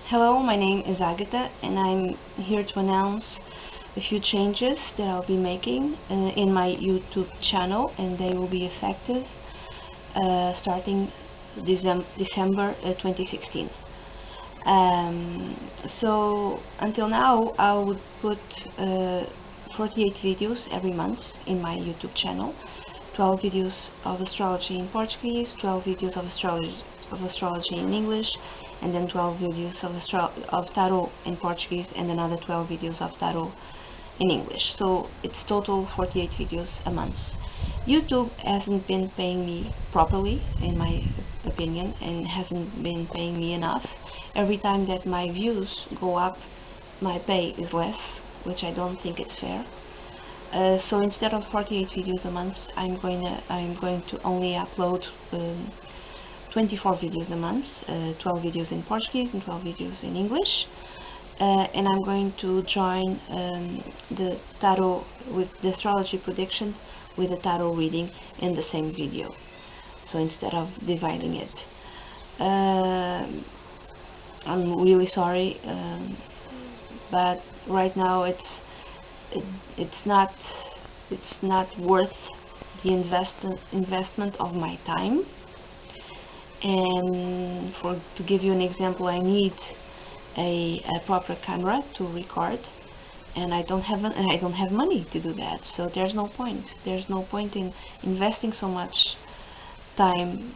Hello, my name is Agatha and I'm here to announce a few changes that I'll be making in my YouTube channel, and they will be effective starting December 2016. So until now I would put 48 videos every month in my YouTube channel, 12 videos of astrology in Portuguese, 12 videos of astrology in English, and then 12 videos of tarot in Portuguese, and another 12 videos of tarot in English. So it's total 48 videos a month. YouTube hasn't been paying me properly, in my opinion, and hasn't been paying me enough. Every time that my views go up, my pay is less, which I don't think is fair. So instead of 48 videos a month, I'm going to only upload 24 videos a month, 12 videos in Portuguese and 12 videos in English, and I'm going to join the tarot with the astrology prediction with a tarot reading in the same video. So instead of dividing it, I'm really sorry, but right now it's not worth the investment of my time. And to give you an example, I need a proper camera to record, and I don't have money to do that. So there's no point. There's no point in investing so much time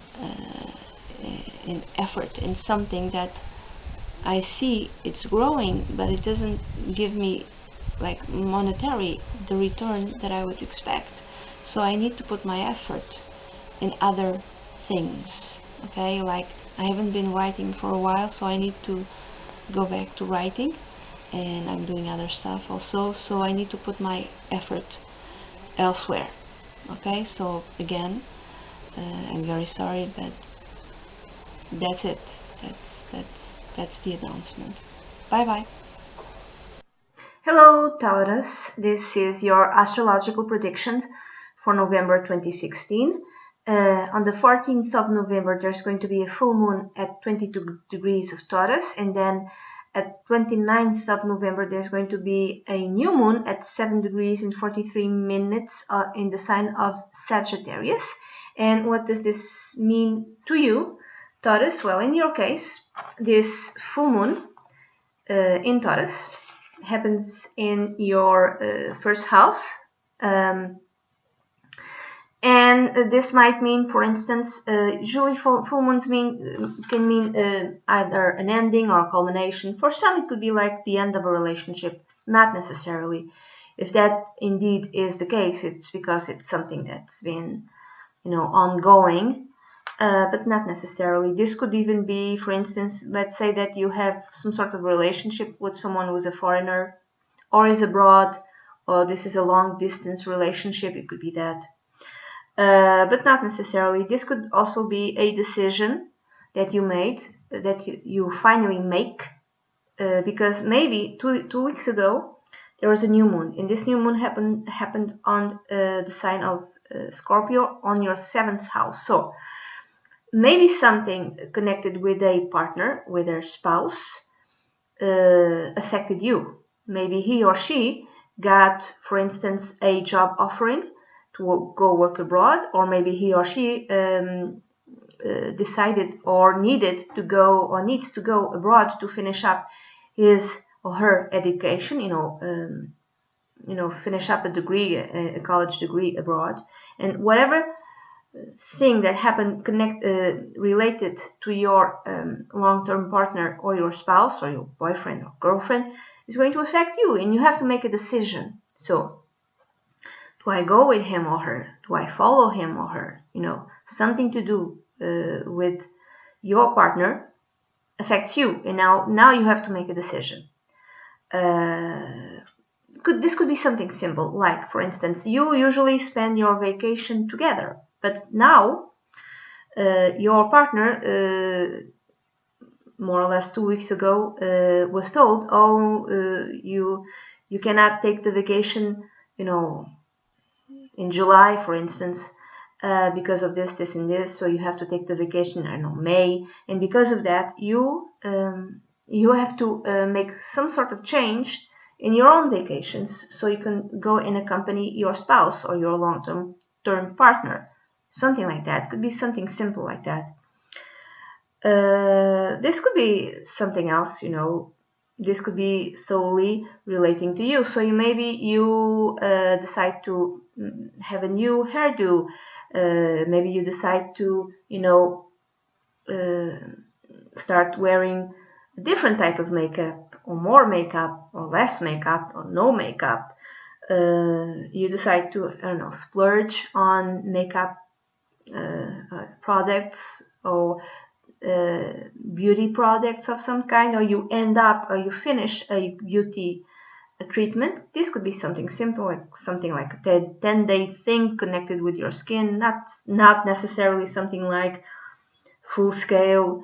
and effort in something that I see it's growing, but it doesn't give me like monetary the return that I would expect. So I need to put my effort in other things. Okay, like I haven't been writing for a while, so I need to go back to writing, and I'm doing other stuff also, so I need to put my effort elsewhere. Okay, so again, I'm very sorry, but that's it. That's the announcement. Bye bye. Hello Taurus, this is your astrological predictions for November 2016. On the 14th of November there's going to be a full moon at 22 degrees of Taurus, and then at 29th of November there's going to be a new moon at 7 degrees and 43 minutes in the sign of Sagittarius. And what does this mean to you, Taurus? Well, in your case, this full moon in Taurus happens in your first house, and this might mean, for instance, usually full moons can mean either an ending or a culmination. For some it could be like the end of a relationship, not necessarily. If that indeed is the case, it's because it's something that's been, ongoing, but not necessarily. This could even be, for instance, let's say that you have some sort of relationship with someone who's a foreigner or is abroad, or this is a long distance relationship, it could be that. But not necessarily. This could also be a decision that you made, that you finally make, because maybe two weeks ago there was a new moon, and this new moon happened on the sign of Scorpio, on your 7th house. So maybe something connected with a partner, with a spouse, affected you. Maybe he or she got, for instance, a job offering to go work abroad, or maybe he or she decided or needs to go abroad to finish up his or her education, finish up a college degree abroad. And whatever thing that happened related to your long-term partner or your spouse or your boyfriend or girlfriend is going to affect you, and you have to make a decision. So do I go with him or her? Do I follow him or her? Something to do with your partner affects you, and now you have to make a decision. This could be something simple, like, for instance, you usually spend your vacation together, but now your partner, more or less 2 weeks ago, was told, you cannot take the vacation, in July, for instance, because of this and this, so you have to take the vacation, I don't know, May, and because of that, you you have to make some sort of change in your own vacations so you can go and accompany your spouse or your long-term partner. Something like that. Could be something simple like that. This could be something else, you know. This could be solely relating to you. So maybe you decide to have a new hairdo. Maybe you decide to, you know, start wearing a different type of makeup, or more makeup, or less makeup, or no makeup. You decide to, I don't know, splurge on makeup products or beauty products of some kind, or you end up, or you finish a beauty treatment. This could be something simple, like something like a 10-day thing connected with your skin, not necessarily something like full scale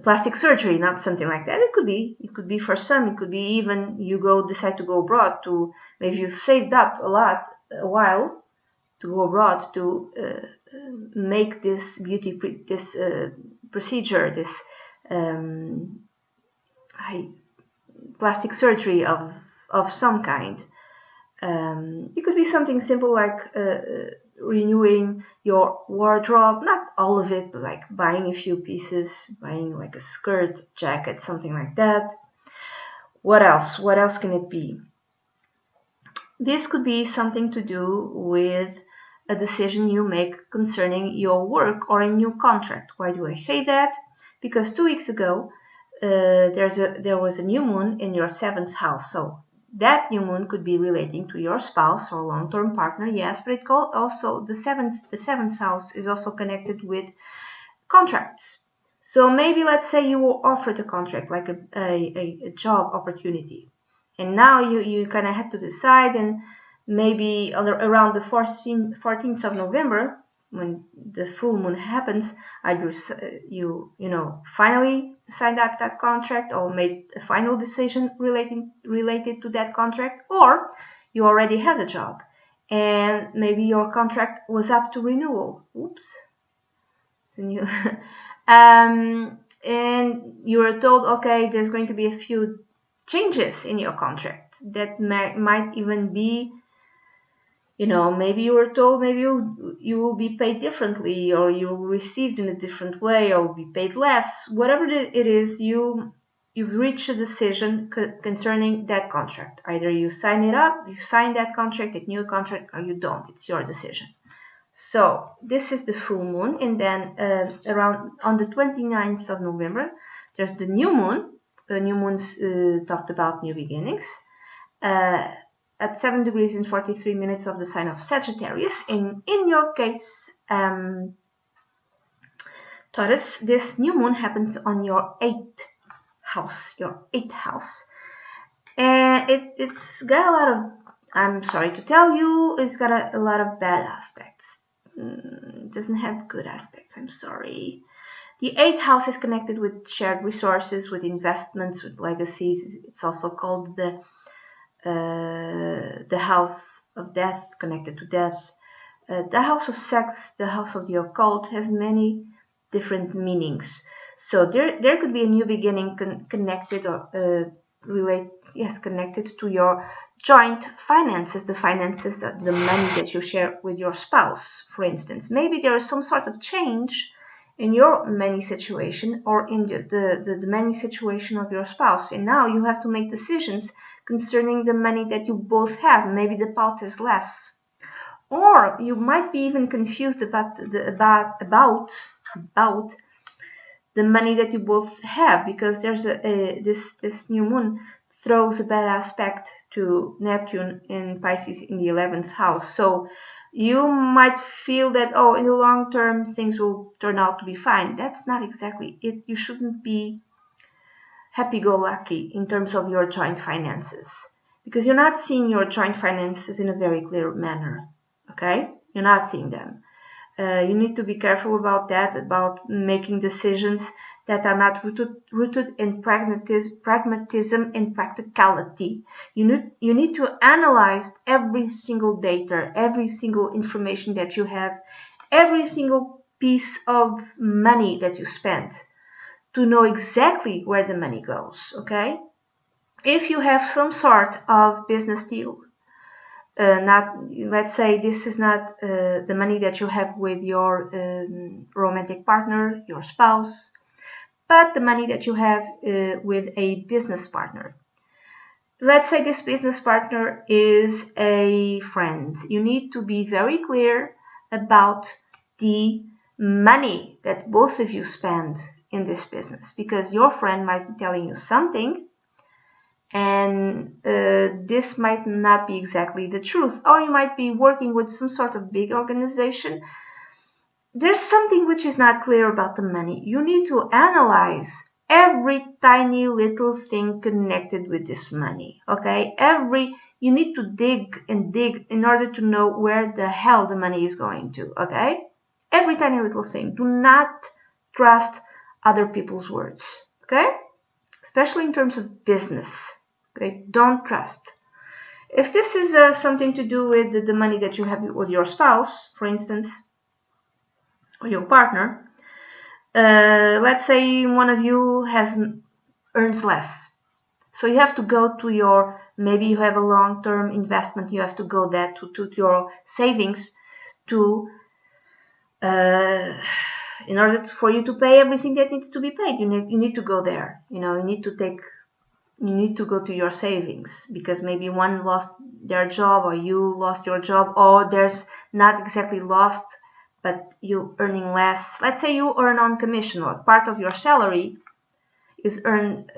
plastic surgery, not something like that. It could be for some, it could be even you decide to go abroad, to maybe you saved up a while to go abroad to make this procedure, this plastic surgery of some kind. It could be something simple like renewing your wardrobe, not all of it, but like buying a few pieces, buying like a skirt, jacket, something like that. What else? What else can it be? This could be something to do with a decision you make concerning your work or a new contract. Why do I say that? Because 2 weeks ago there was a new moon in your 7th house. So that new moon could be relating to your spouse or long-term partner, yes, but it also the seventh house is also connected with contracts. So maybe let's say you were offered a contract, like a job opportunity, and now you kind of had to decide, and maybe around the 14th of November, when the full moon happens, either you finally signed up that contract or made a final decision related to that contract, or you already had a job and maybe your contract was up to renewal. Oops, it's a new and you were told, okay, there's going to be a few changes in your contract that might even be, maybe you were told maybe you will be paid differently, or you will be received in a different way, or will be paid less. Whatever it is, you've reached a decision concerning that contract. Either you sign that contract, that new contract, or you don't. It's your decision. So this is the full moon, and then around on the 29th of November, there's the new moon. The new moon's talked about new beginnings. At 7 degrees and 43 minutes of the sign of Sagittarius. In your case, Taurus, this new moon happens on your 8th house. And it's got a lot of, I'm sorry to tell you, it's got a lot of bad aspects. It doesn't have good aspects, I'm sorry. The 8th house is connected with shared resources, with investments, with legacies. It's also called the house of death, connected to death. The house of sex, the house of the occult, has many different meanings. So there could be a new beginning connected or connected to your joint finances, the finances, the money that you share with your spouse, for instance. Maybe there is some sort of change in your money situation, or in the money situation of your spouse, and now you have to make decisions concerning the money that you both have. Maybe the pot is less, or you might be even confused about the money that you both have, because there's this new moon throws a bad aspect to Neptune in Pisces in the 11th house. So you might feel that, oh, in the long term things will turn out to be fine. That's not exactly it. You shouldn't be happy-go-lucky in terms of your joint finances, because you're not seeing your joint finances in a very clear manner. Okay, you're not seeing them. You need to be careful about that, about making decisions that are not rooted in pragmatism and practicality. You need to analyze every single data, every single information that you have, every single piece of money that you spend, to know exactly where the money goes, okay? If you have some sort of business deal, let's say this is not the money that you have with your romantic partner, your spouse, but the money that you have with a business partner. Let's say this business partner is a friend. You need to be very clear about the money that both of you spend in this business, because your friend might be telling you something and this might not be exactly the truth, or you might be working with some sort of big organization. There's something which is not clear about the money. You need to analyze every tiny little thing connected with this money, okay? You need to dig and dig in order to know where the hell the money is going to, okay? Every tiny little thing. Do not trust other people's words, okay? Especially in terms of business, okay? Don't trust. If this is something to do with the money that you have with your spouse, for instance, or your partner, let's say one of you earns less. So you have to go to your, maybe you have a long-term investment, you have to go there to your savings to, in order for you to pay everything that needs to be paid. You need to go there. You know, you need to go to your savings, because maybe one lost their job, or you lost your job, or there's not exactly lost, but you earning less. Let's say you earn on commission, or part of your salary is earned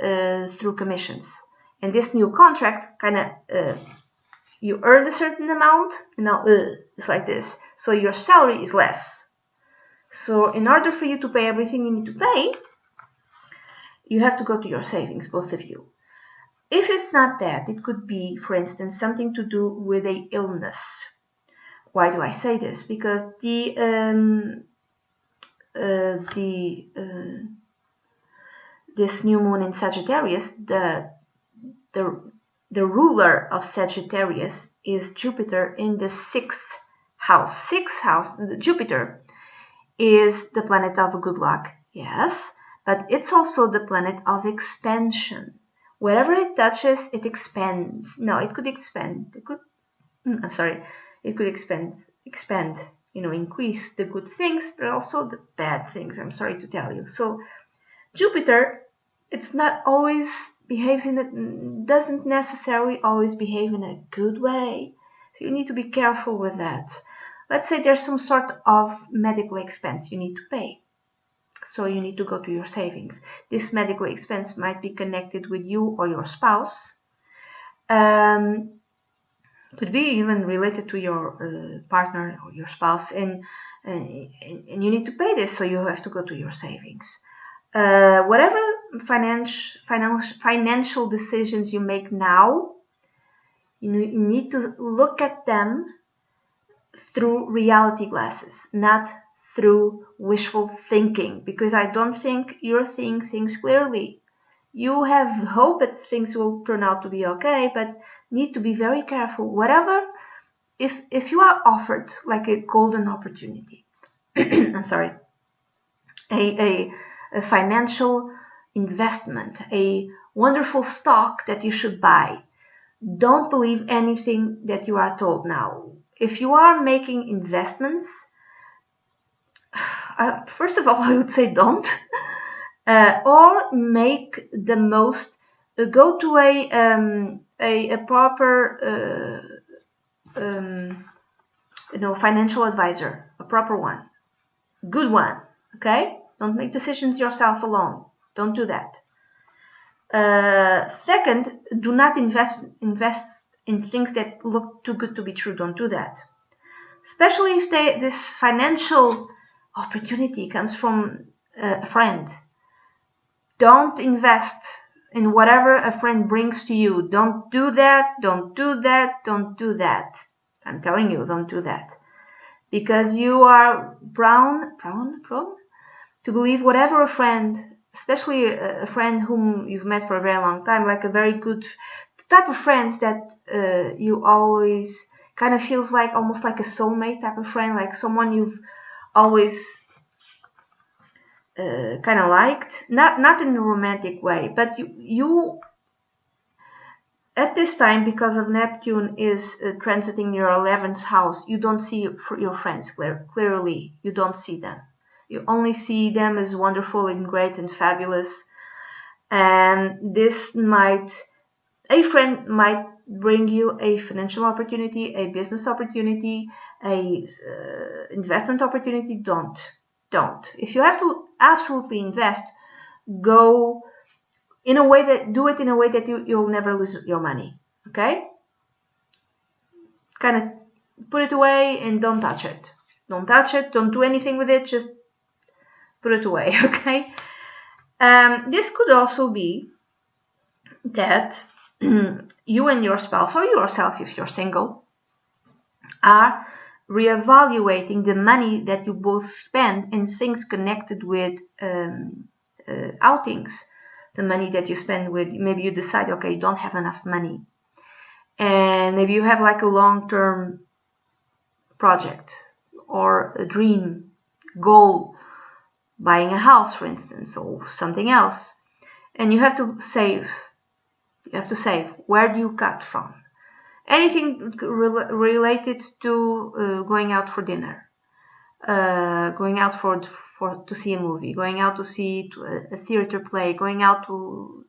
through commissions. And this new contract kind of, you earn a certain amount, and now it's like this. So your salary is less. So in order for you to pay everything you need to pay, you have to go to your savings, both of you. If it's not that, it could be, for instance, something to do with an illness. Why do I say this? Because this new moon in Sagittarius, the ruler of Sagittarius is Jupiter in the 6th house. 6th house, Jupiter is the planet of good luck, yes, but it's also the planet of expansion. Wherever it touches, it expands. No, it could expand. It could expand, you know, increase the good things, but also the bad things, I'm sorry to tell you. So Jupiter, it's not always doesn't necessarily always behave in a good way. So you need to be careful with that. Let's say there's some sort of medical expense you need to pay. So you need to go to your savings. This medical expense might be connected with you or your spouse. Could be even related to your partner or your spouse, and you need to pay this, so you have to go to your savings. Whatever financial decisions you make now, you need to look at them through reality glasses, not through wishful thinking, because I don't think you're seeing things clearly. You have hope that things will turn out to be okay, but need to be very careful. Whatever, if you are offered like a golden opportunity, I'm sorry, a financial investment, a wonderful stock that you should buy, don't believe anything that you are told now. If you are making investments, first of all, I would say don't. Or make the most. Go to a proper, financial advisor, a proper one, good one. Okay, don't make decisions yourself alone. Don't do that. Second, do not invest in things that look too good to be true. Don't do that. Especially if this financial opportunity comes from a friend. Don't invest in whatever a friend brings to you. Don't do that. Don't do that. Don't do that. I'm telling you, don't do that. Because you are prone to believe whatever a friend, especially a friend whom you've met for a very long time, like a very good type of friends that you always kind of feels like almost like a soulmate type of friend, like someone you've always kind of liked, not in a romantic way, but you at this time, because of Neptune is transiting your 11th house, you don't see your friends clearly. You don't see them. You only see them as wonderful and great and fabulous. And this a friend might bring you a financial opportunity, a business opportunity, a investment opportunity. Don't. If you have to absolutely invest, go in a way that you'll never lose your money. Okay? Kind of put it away and don't touch it. Don't touch it. Don't do anything with it. Just put it away. Okay? This could also be that you and your spouse, or yourself if you're single, are reevaluating the money that you both spend in things connected with outings. The money that you spend with, maybe you decide, okay, you don't have enough money, and maybe you have like a long-term project or a dream goal, buying a house, for instance, or something else, and you have to save. Where do you cut from? Anything related to going out for dinner, going out to see a movie, going out to see a theater play, going out to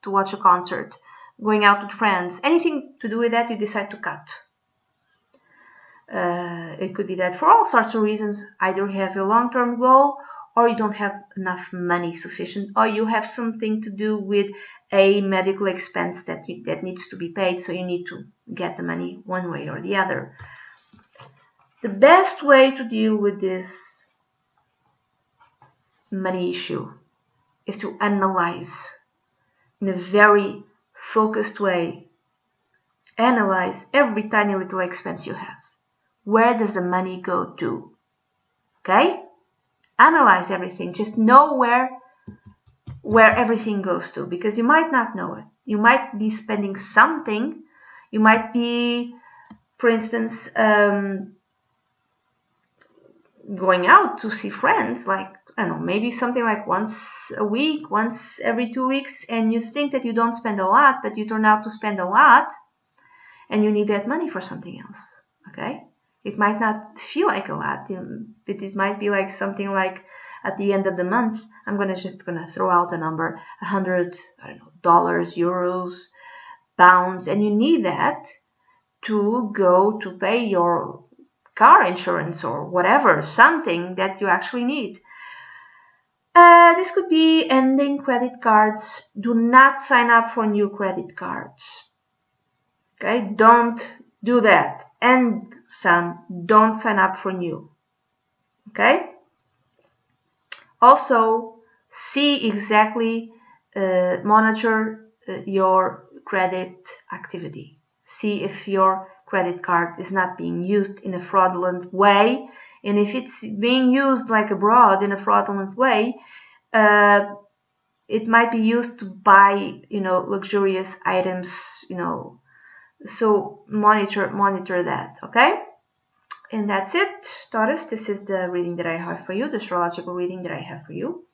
watch a concert, going out with friends, anything to do with that, you decide to cut. It could be that for all sorts of reasons. Either you have a long-term goal, or you don't have enough money sufficient, or you have something to do with a medical expense that needs to be paid, so you need to get the money one way or the other. The best way to deal with this money issue is to analyze in a very focused way. Analyze every tiny little expense you have. Where does the money go to? Okay? Analyze everything. Just know where everything goes to, because you might not know it. You might be spending something. You might be, for instance, going out to see friends, like, I don't know, maybe something like once a week, once every 2 weeks, and you think that you don't spend a lot, but you turn out to spend a lot, and you need that money for something else. Okay? It might not feel like a lot, but it might be like something like, at the end of the month, I'm just gonna throw out a number, $100, dollars, euros, pounds, and you need that to go to pay your car insurance or whatever, something that you actually need. This could be ending credit cards. Do not sign up for new credit cards. Okay, don't do that. End some. Don't sign up for new. Okay. Also, see exactly, monitor your credit activity. See if your credit card is not being used in a fraudulent way, and if it's being used like abroad in a fraudulent way, it might be used to buy, luxurious items, so monitor that. Okay. And that's it, Taurus. This is the reading that I have for you, the astrological reading that I have for you.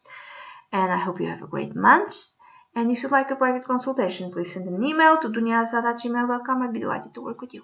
And I hope you have a great month. And if you'd like a private consultation, please send an email to dunyazade@gmail.com. I'd be delighted to work with you.